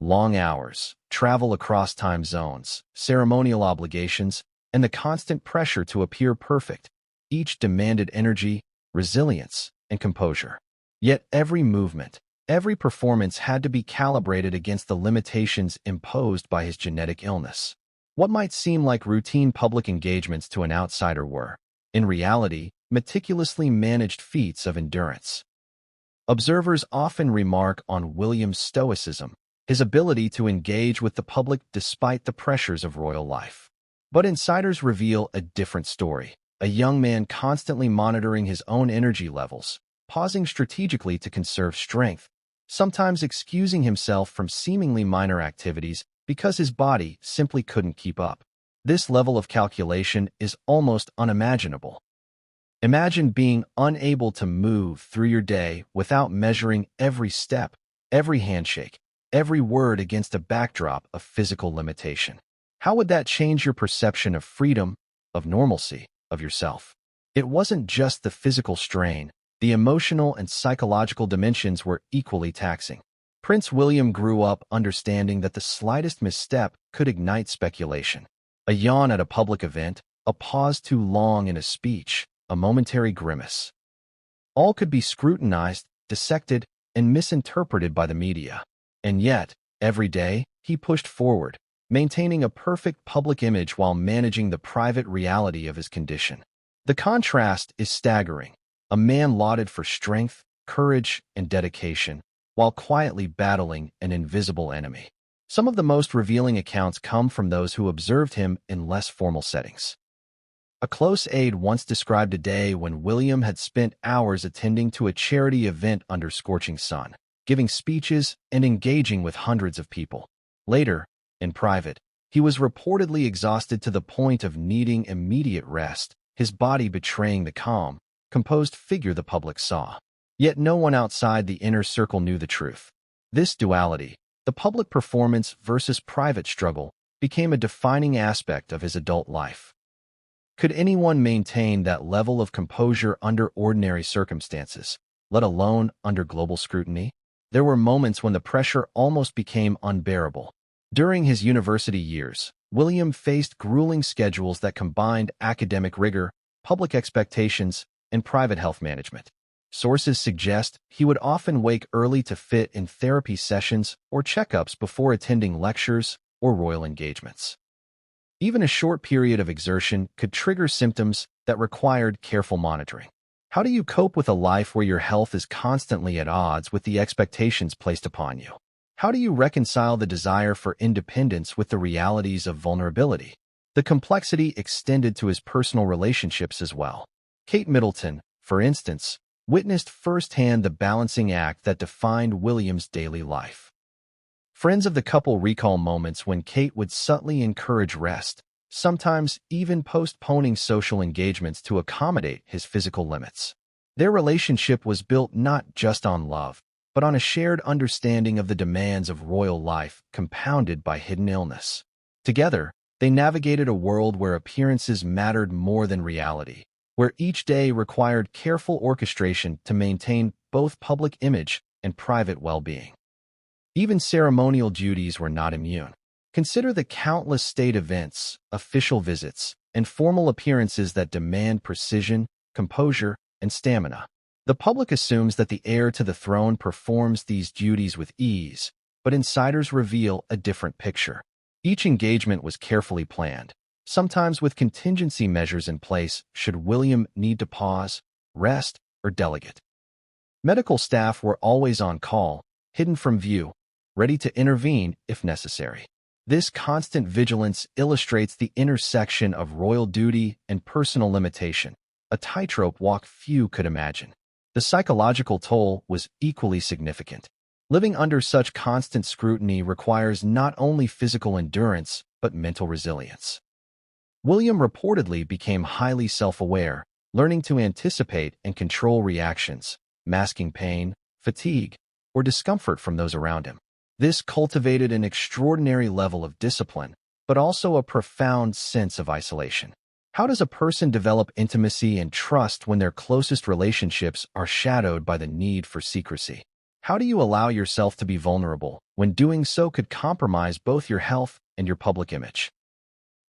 Long hours, travel across time zones, ceremonial obligations, and the constant pressure to appear perfect, each demanded energy, resilience, and composure. Yet every movement, every performance had to be calibrated against the limitations imposed by his genetic illness. What might seem like routine public engagements to an outsider were, in reality, meticulously managed feats of endurance. Observers often remark on William's stoicism, his ability to engage with the public despite the pressures of royal life. But insiders reveal a different story, a young man constantly monitoring his own energy levels, pausing strategically to conserve strength, sometimes excusing himself from seemingly minor activities because his body simply couldn't keep up. This level of calculation is almost unimaginable. Imagine being unable to move through your day without measuring every step, every handshake, every word against a backdrop of physical limitation. How would that change your perception of freedom, of normalcy, of yourself? It wasn't just the physical strain. The emotional and psychological dimensions were equally taxing. Prince William grew up understanding that the slightest misstep could ignite speculation. A yawn at a public event, a pause too long in a speech, a momentary grimace. All could be scrutinized, dissected, and misinterpreted by the media. And yet, every day, he pushed forward, maintaining a perfect public image while managing the private reality of his condition. The contrast is staggering. A man lauded for strength, courage, and dedication, while quietly battling an invisible enemy. Some of the most revealing accounts come from those who observed him in less formal settings. A close aide once described a day when William had spent hours attending to a charity event under scorching sun, giving speeches and engaging with hundreds of people. Later, in private, he was reportedly exhausted to the point of needing immediate rest, his body betraying the calm, composed figure the public saw. Yet no one outside the inner circle knew the truth. This duality, the public performance versus private struggle, became a defining aspect of his adult life. Could anyone maintain that level of composure under ordinary circumstances, let alone under global scrutiny? There were moments when the pressure almost became unbearable. During his university years, William faced grueling schedules that combined academic rigor, public expectations, and private health management. Sources suggest he would often wake early to fit in therapy sessions or checkups before attending lectures or royal engagements. Even a short period of exertion could trigger symptoms that required careful monitoring. How do you cope with a life where your health is constantly at odds with the expectations placed upon you? How do you reconcile the desire for independence with the realities of vulnerability? The complexity extended to his personal relationships as well. Kate Middleton, for instance, witnessed firsthand the balancing act that defined William's daily life. Friends of the couple recall moments when Kate would subtly encourage rest, sometimes even postponing social engagements to accommodate his physical limits. Their relationship was built not just on love, but on a shared understanding of the demands of royal life compounded by hidden illness. Together, they navigated a world where appearances mattered more than reality, where each day required careful orchestration to maintain both public image and private well-being. Even ceremonial duties were not immune. Consider the countless state events, official visits, and formal appearances that demand precision, composure, and stamina. The public assumes that the heir to the throne performs these duties with ease, but insiders reveal a different picture. Each engagement was carefully planned, sometimes with contingency measures in place should William need to pause, rest, or delegate. Medical staff were always on call, hidden from view, ready to intervene if necessary. This constant vigilance illustrates the intersection of royal duty and personal limitation, a tightrope walk few could imagine. The psychological toll was equally significant. Living under such constant scrutiny requires not only physical endurance, but mental resilience. William reportedly became highly self-aware, learning to anticipate and control reactions, masking pain, fatigue, or discomfort from those around him. This cultivated an extraordinary level of discipline, but also a profound sense of isolation. How does a person develop intimacy and trust when their closest relationships are shadowed by the need for secrecy? How do you allow yourself to be vulnerable when doing so could compromise both your health and your public image?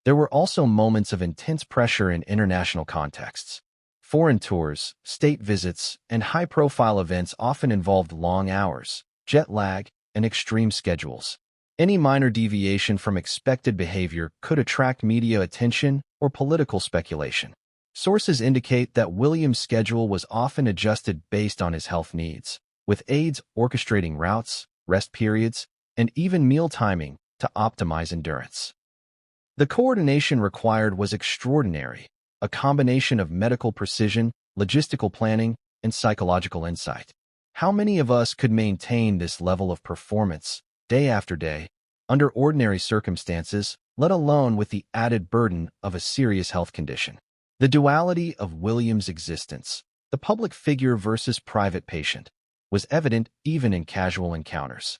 There were also moments of intense pressure in international contexts. Foreign tours, state visits, and high-profile events often involved long hours, jet lag, and extreme schedules. Any minor deviation from expected behavior could attract media attention or political speculation. Sources indicate that William's schedule was often adjusted based on his health needs, with aides orchestrating routes, rest periods, and even meal timing to optimize endurance. The coordination required was extraordinary, a combination of medical precision, logistical planning, and psychological insight. How many of us could maintain this level of performance, day after day, under ordinary circumstances, let alone with the added burden of a serious health condition? The duality of William's existence, the public figure versus private patient, was evident even in casual encounters.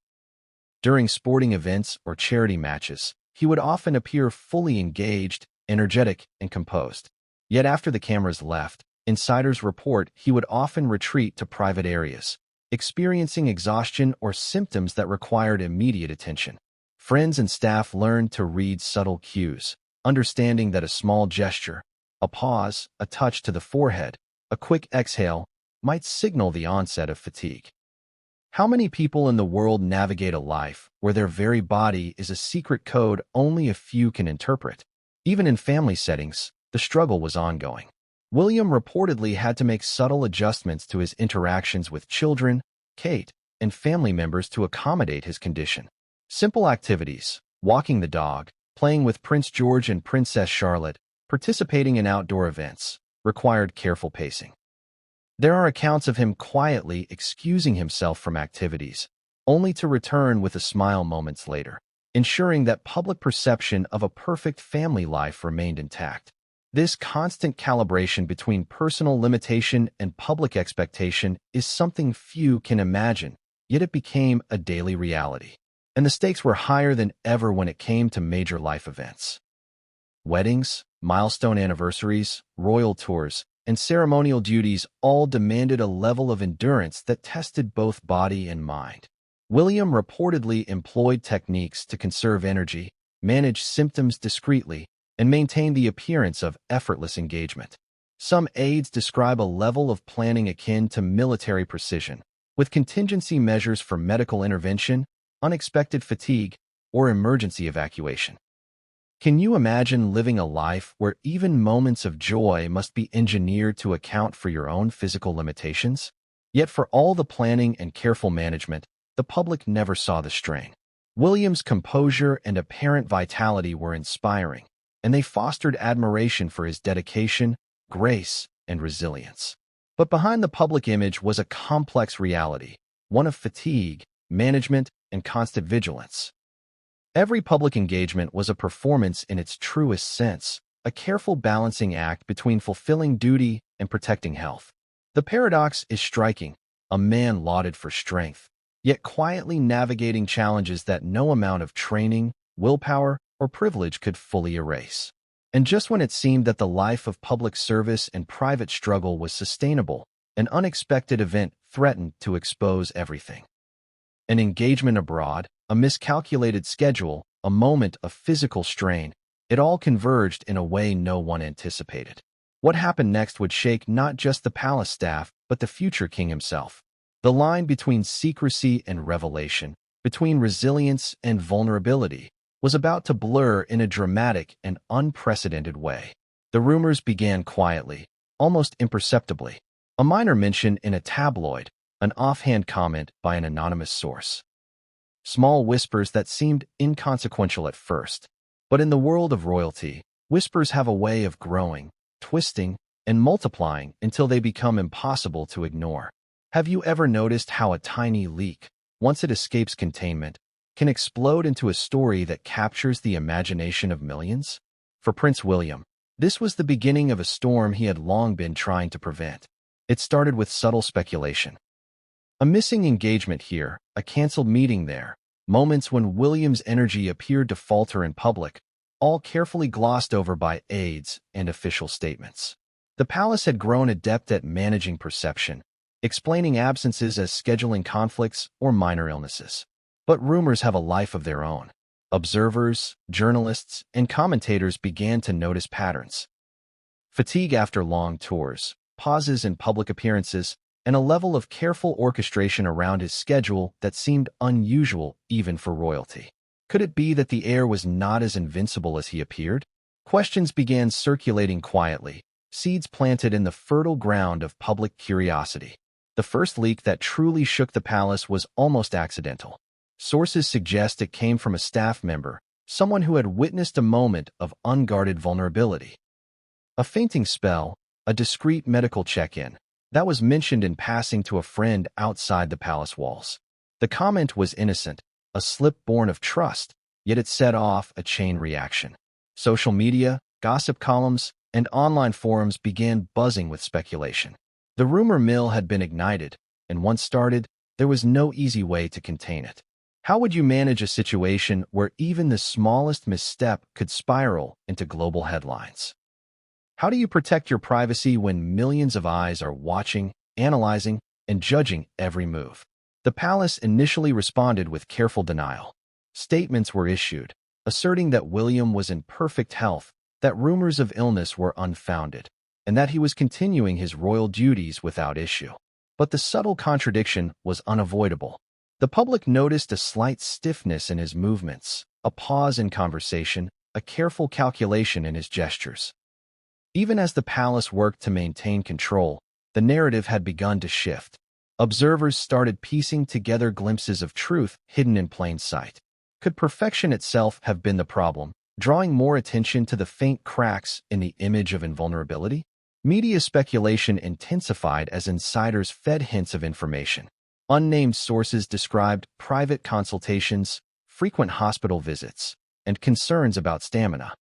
During sporting events or charity matches, he would often appear fully engaged, energetic, and composed. Yet after the cameras left, insiders report he would often retreat to private areas, experiencing exhaustion or symptoms that required immediate attention. Friends and staff learned to read subtle cues, understanding that a small gesture, a pause, a touch to the forehead, a quick exhale, might signal the onset of fatigue. How many people in the world navigate a life where their very body is a secret code only a few can interpret? Even in family settings, the struggle was ongoing. William reportedly had to make subtle adjustments to his interactions with children, Kate, and family members to accommodate his condition. Simple activities, walking the dog, playing with Prince George and Princess Charlotte, participating in outdoor events, required careful pacing. There are accounts of him quietly excusing himself from activities, only to return with a smile moments later, ensuring that public perception of a perfect family life remained intact. This constant calibration between personal limitation and public expectation is something few can imagine, yet it became a daily reality. And the stakes were higher than ever when it came to major life events. Weddings, milestone anniversaries, royal tours, and ceremonial duties all demanded a level of endurance that tested both body and mind. William reportedly employed techniques to conserve energy, manage symptoms discreetly, and maintain the appearance of effortless engagement. Some aides describe a level of planning akin to military precision, with contingency measures for medical intervention, unexpected fatigue, or emergency evacuation. Can you imagine living a life where even moments of joy must be engineered to account for your own physical limitations? Yet for all the planning and careful management, the public never saw the strain. William's composure and apparent vitality were inspiring, and they fostered admiration for his dedication, grace, and resilience. But behind the public image was a complex reality, one of fatigue, management, and constant vigilance. Every public engagement was a performance in its truest sense, a careful balancing act between fulfilling duty and protecting health. The paradox is striking, a man lauded for strength, yet quietly navigating challenges that no amount of training, willpower, or privilege could fully erase. And just when it seemed that the life of public service and private struggle was sustainable, an unexpected event threatened to expose everything. An engagement abroad, a miscalculated schedule, a moment of physical strain, it all converged in a way no one anticipated. What happened next would shake not just the palace staff, but the future king himself. The line between secrecy and revelation, between resilience and vulnerability, was about to blur in a dramatic and unprecedented way. The rumors began quietly, almost imperceptibly. A minor mention in a tabloid, an offhand comment by an anonymous source. Small whispers that seemed inconsequential at first. But in the world of royalty, whispers have a way of growing, twisting, and multiplying until they become impossible to ignore. Have you ever noticed how a tiny leak, once it escapes containment, can explode into a story that captures the imagination of millions? For Prince William, this was the beginning of a storm he had long been trying to prevent. It started with subtle speculation. A missing engagement here, a canceled meeting there, moments when William's energy appeared to falter in public, all carefully glossed over by aides and official statements. The palace had grown adept at managing perception, explaining absences as scheduling conflicts or minor illnesses. But rumors have a life of their own. Observers, journalists, and commentators began to notice patterns. Fatigue after long tours, pauses in public appearances, and a level of careful orchestration around his schedule that seemed unusual even for royalty. Could it be that the heir was not as invincible as he appeared? Questions began circulating quietly, seeds planted in the fertile ground of public curiosity. The first leak that truly shook the palace was almost accidental. Sources suggest it came from a staff member, someone who had witnessed a moment of unguarded vulnerability. A fainting spell, a discreet medical check-in, that was mentioned in passing to a friend outside the palace walls. The comment was innocent, a slip born of trust, yet it set off a chain reaction. Social media, gossip columns, and online forums began buzzing with speculation. The rumor mill had been ignited, and once started, there was no easy way to contain it. How would you manage a situation where even the smallest misstep could spiral into global headlines? How do you protect your privacy when millions of eyes are watching, analyzing, and judging every move? The palace initially responded with careful denial. Statements were issued, asserting that William was in perfect health, that rumors of illness were unfounded, and that he was continuing his royal duties without issue. But the subtle contradiction was unavoidable. The public noticed a slight stiffness in his movements, a pause in conversation, a careful calculation in his gestures. Even as the palace worked to maintain control, the narrative had begun to shift. Observers started piecing together glimpses of truth hidden in plain sight. Could perfection itself have been the problem, drawing more attention to the faint cracks in the image of invulnerability? Media speculation intensified as insiders fed hints of information. Unnamed sources described private consultations, frequent hospital visits, and concerns about stamina.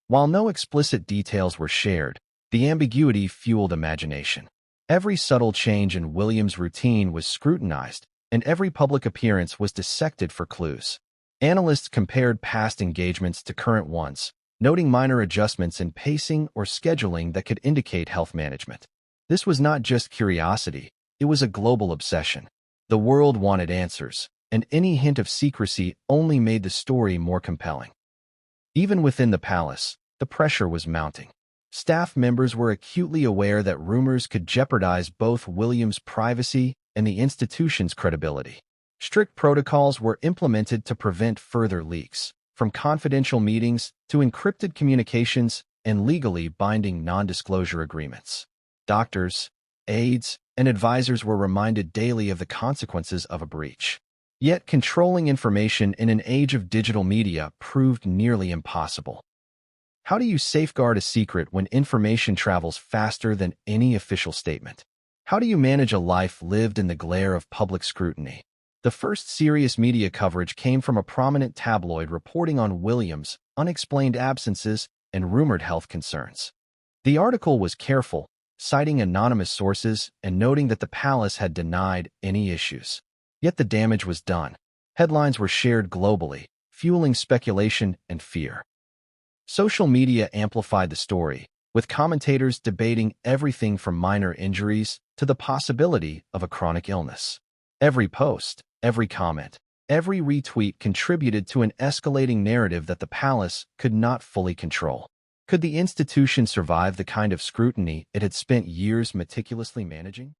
While no explicit details were shared, the ambiguity fueled imagination. Every subtle change in William's routine was scrutinized, and every public appearance was dissected for clues. Analysts compared past engagements to current ones, noting minor adjustments in pacing or scheduling that could indicate health management. This was not just curiosity, it was a global obsession. The world wanted answers, and any hint of secrecy only made the story more compelling. Even within the palace, the pressure was mounting. Staff members were acutely aware that rumors could jeopardize both William's privacy and the institution's credibility. Strict protocols were implemented to prevent further leaks, from confidential meetings to encrypted communications and legally binding non-disclosure agreements. Doctors, aides, and advisors were reminded daily of the consequences of a breach. Yet controlling information in an age of digital media proved nearly impossible. How do you safeguard a secret when information travels faster than any official statement? How do you manage a life lived in the glare of public scrutiny? The first serious media coverage came from a prominent tabloid reporting on William's unexplained absences and rumored health concerns. The article was careful, citing anonymous sources and noting that the palace had denied any issues. Yet the damage was done. Headlines were shared globally, fueling speculation and fear. Social media amplified the story, with commentators debating everything from minor injuries to the possibility of a chronic illness. Every post, every comment, every retweet contributed to an escalating narrative that the palace could not fully control. Could the institution survive the kind of scrutiny it had spent years meticulously managing?